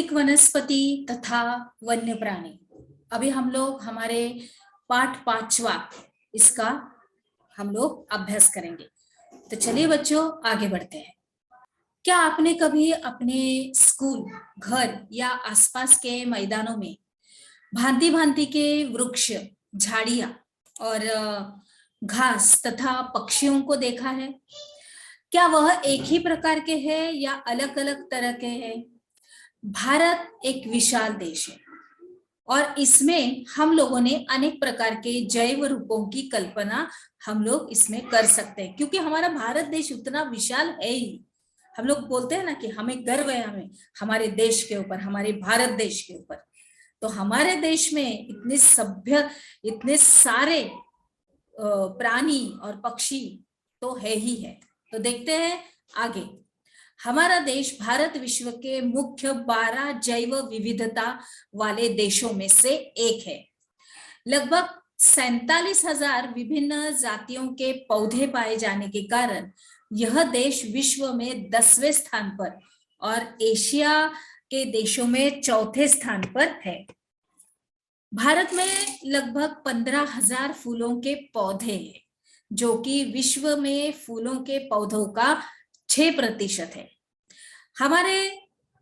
प्राकृतिक वनस्पति तथा वन्य प्राणी। अभी हम लोग हमारे पाठ 5वां इसका हम लोग अभ्यास करेंगे। तो चलिए बच्चों आगे बढ़ते हैं। क्या आपने कभी अपने स्कूल, घर या आसपास के मैदानों में भांति भांति के वृक्ष, झाड़ियां और घास तथा पक्षियों को देखा है? क्या वह एक ही प्रकार के हैं या अलग अलग तरह के हैं? भारत एक विशाल देश है और इसमें हम लोगों ने अनेक प्रकार के जैव रूपों की कल्पना हम लोग इसमें कर सकते हैं, क्योंकि हमारा भारत देश उतना विशाल है ही। हम लोग बोलते हैं ना कि हमें गर्व है हमें हमारे देश के ऊपर, हमारे भारत देश के ऊपर। तो हमारे देश में इतने सभ्य, इतने सारे प्राणी और पक्षी तो है ही है। तो देखते हैं आगे। हमारा देश भारत विश्व के मुख्य 12 जैव विविधता वाले देशों में से एक है। लगभग 47,000 विभिन्न जातियों के पौधे पाए जाने के कारण यह देश विश्व में 10वें स्थान पर और एशिया के देशों में 4थे स्थान पर है। भारत में लगभग 15,000 फूलों के पौधे हैं, जो कि विश्व में फूलों के पौधों का 6% है। हमारे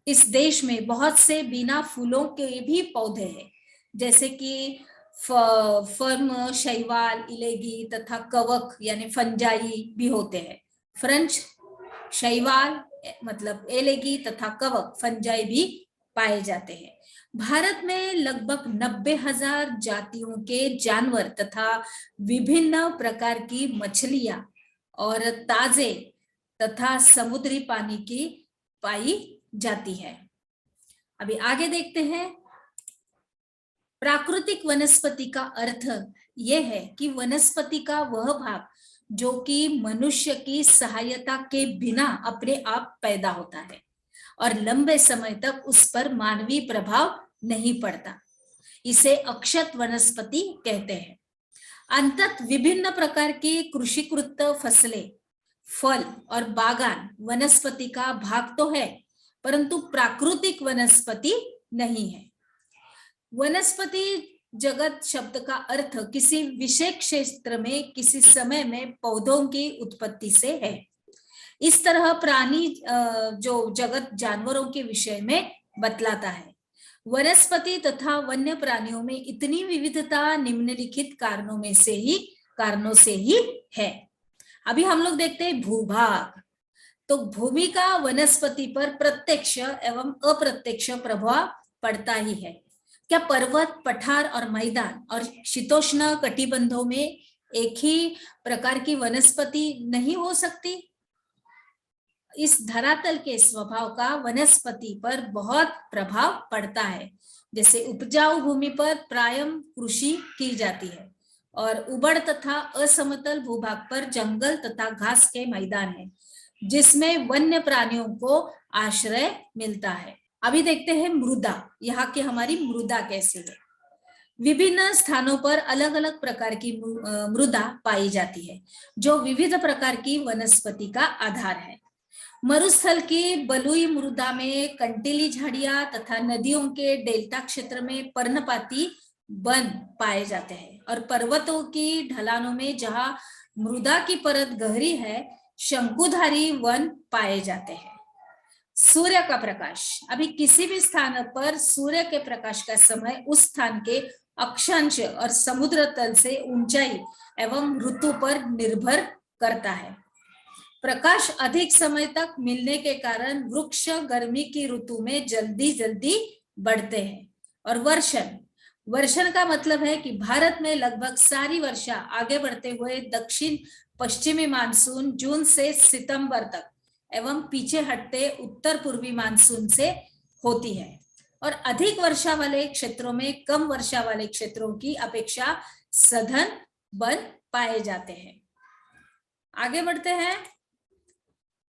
इस देश में बहुत से बिना फूलों के भी पौधे हैं, जैसे कि फर्न, शैवाल, इलेगी तथा कवक यानी फंजाई भी होते हैं। फ्रेंच शैवाल मतलब एलेगी तथा कवक, फंजाई भी पाए जाते हैं। भारत में लगभग 90,000 जातियों के जानवर तथा विभिन्न प्रकार की मछलियां और ताजे तथा समुद्री पानी की पाई जाती है। अभी आगे देखते हैं। प्राकृतिक वनस्पति का अर्थ यह है कि वनस्पति का वह भाग जो कि मनुष्य की सहायता के बिना अपने आप पैदा होता है और लंबे समय तक उस पर मानवीय प्रभाव नहीं पड़ता, इसे अक्षत वनस्पति कहते हैं। अंततः विभिन्न प्रकार की कृषिकृत फसलें, फल और बागान वनस्पति का भाग तो है, परंतु प्राकृतिक वनस्पति नहीं है। वनस्पति जगत शब्द का अर्थ किसी विशेष क्षेत्र में किसी समय में पौधों की उत्पत्ति से है। इस तरह प्राणी जो जगत जानवरों के विषय में बतलाता है। वनस्पति तथा वन्य प्राणियों में इतनी विविधता निम्नलिखित कारणों से ही है। अभी हम लोग देखते हैं भूभाग। तो भूमि का वनस्पति पर प्रत्यक्ष एवं अप्रत्यक्ष प्रभाव पड़ता ही है। क्या पर्वत, पठार और मैदान और शीतोष्ण कटिबंधों में एक ही प्रकार की वनस्पति नहीं हो सकती? इस धरातल के स्वभाव का वनस्पति पर बहुत प्रभाव पड़ता है। जैसे उपजाऊ भूमि पर प्रायः कृषि की जाती है और उबड़ तथा असमतल भूभाग पर जंगल तथा घास के मैदान है, जिसमें वन्य प्राणियों को आश्रय मिलता है। अभी देखते हैं मृदा। यहाँ की हमारी मृदा कैसी है। विभिन्न स्थानों पर अलग अलग प्रकार की मृदा पाई जाती है, जो विविध प्रकार की वनस्पति का आधार है। मरुस्थल की बलुई मृदा में कंटीली झाड़ियां तथा नदियों के डेल्टा क्षेत्र में पर्णपाती वन पाए जाते हैं और पर्वतों की ढलानों में जहां मृदा की परत गहरी है, शंकुधारी वन पाए जाते हैं। सूर्य का प्रकाश। अभी किसी भी स्थान पर सूर्य के प्रकाश का समय उस स्थान के अक्षांश और समुद्र तल से ऊंचाई एवं ऋतु पर निर्भर करता है। प्रकाश अधिक समय तक मिलने के कारण वृक्ष गर्मी की ऋतु में जल्दी जल्दी बढ़ते हैं। और वर्षण का मतलब है कि भारत में लगभग सारी वर्षा आगे बढ़ते हुए दक्षिण पश्चिमी मानसून जून से सितंबर तक एवं पीछे हटते उत्तर पूर्वी मानसून से होती है और अधिक वर्षा वाले क्षेत्रों में कम वर्षा वाले क्षेत्रों की अपेक्षा सघन वन पाए जाते हैं। आगे बढ़ते हैं।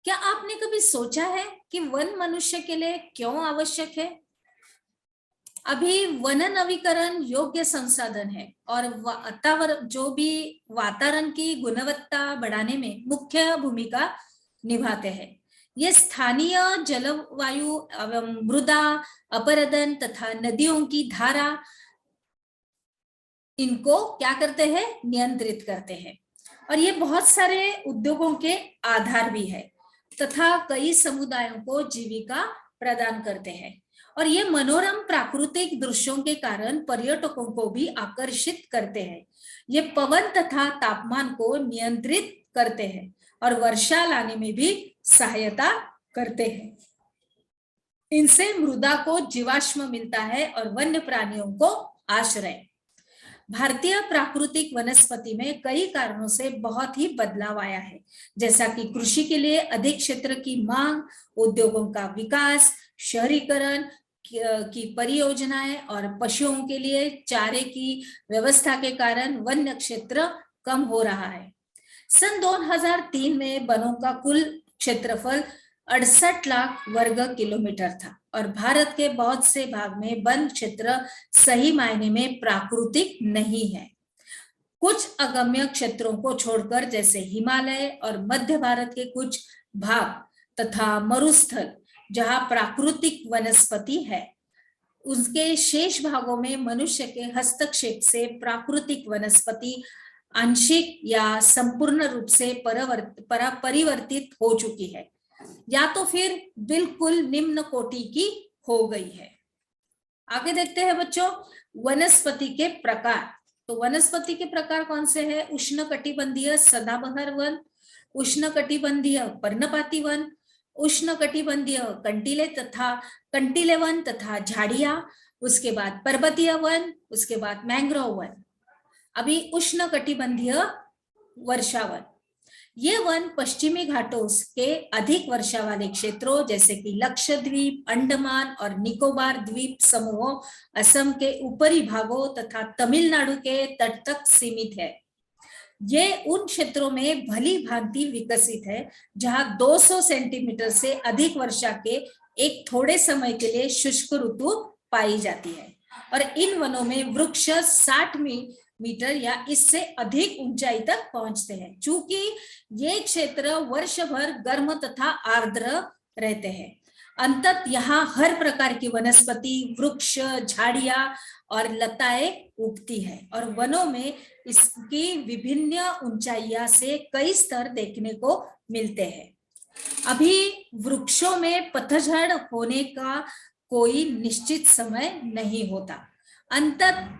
क्या आपने कभी सोचा है कि वन मनुष्य के लिए क्यों आवश्यक है? अभी वन नवीकरण योग्य संसाधन है और वातावरण की गुणवत्ता बढ़ाने में मुख्य भूमिका निभाते हैं। ये स्थानीय जलवायु एवं मृदा अपरदन तथा नदियों की धारा इनको क्या करते हैं, नियंत्रित करते हैं। और ये बहुत सारे उद्योगों के आधार भी है तथा कई समुदायों को जीविका प्रदान करते हैं। और ये मनोरम प्राकृतिक दृश्यों के कारण पर्यटकों को भी आकर्षित करते हैं। ये पवन तथा तापमान को नियंत्रित करते हैं और वर्षा लाने में भी सहायता करते हैं। इनसे मृदा को जीवाश्म मिलता है और वन्य प्राणियों को आश्रय। भारतीय प्राकृतिक वनस्पति में कई कारणों से बहुत ही बदलाव आया है, जैसा कि कृषि के लिए अधिक क्षेत्र की मांग, उद्योगों का विकास, शहरीकरण की परियोजनाएं और पशुओं के लिए चारे की व्यवस्था के कारण वन्य क्षेत्र कम हो रहा है। सन 2003 में वनों का कुल क्षेत्रफल 68 लाख वर्ग किलोमीटर था और भारत के बहुत से भाग में वन क्षेत्र सही मायने में प्राकृतिक नहीं है। कुछ अगम्य क्षेत्रों को छोड़कर, जैसे हिमालय और मध्य भारत के कुछ भाग तथा मरुस्थल जहां प्राकृतिक वनस्पति है, उसके शेष भागों में मनुष्य के हस्तक्षेप से प्राकृतिक वनस्पति आंशिक या संपूर्ण रूप से परिवर्तित हो चुकी है या तो फिर बिल्कुल निम्न कोटि की हो गई है। आगे देखते हैं बच्चों, वनस्पति के प्रकार। तो वनस्पति के प्रकार कौन से हैं? उष्णकटिबंधीय सदाबहार वन, उष्णकटिबंधीय पर्णपाती वन, उष्णकटिबंधीय कंटीले वन तथा झाड़ियां, उसके बाद पर्वतीय वन, उसके बाद मैंग्रोव वन। अभी उष्णकटिबंधीय वर्षावन, ये वन पश्चिमी घाटों के अधिक वर्षा वाले क्षेत्रों जैसे कि लक्षद्वीप, अंडमान और निकोबार द्वीप समूहों, असम के ऊपरी भागों तथा तमिलनाडु के तट तक सीमित है। ये उन क्षेत्रों में भली भांति विकसित है जहां 200 सेंटीमीटर से अधिक वर्षा के एक थोड़े समय के लिए शुष्क ऋतु पाई जाती है। और इन वनों में वृक्ष 60 मीटर या इससे अधिक ऊंचाई तक पहुंचते हैं। चूंकि ये क्षेत्र वर्ष भर गर्म तथा आर्द्र रहते हैं, अंतत यहाँ हर प्रकार की वनस्पति, वृक्ष, झाड़ियां और लताएं उगती है और वनों में इसकी विभिन्न ऊंचाइयां से कई स्तर देखने को मिलते हैं। अभी वृक्षों में पतझड़ होने का कोई निश्चित समय नहीं होता, अंतत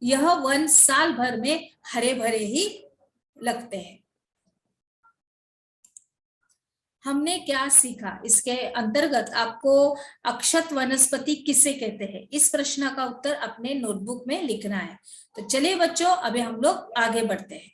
यह वन साल भर में हरे भरे ही लगते हैं। हमने क्या सीखा? इसके अंतर्गत आपको अक्षत वनस्पति किसे कहते हैं, इस प्रश्न का उत्तर अपने नोटबुक में लिखना है। तो चलिए बच्चों, अभी हम लोग आगे बढ़ते हैं।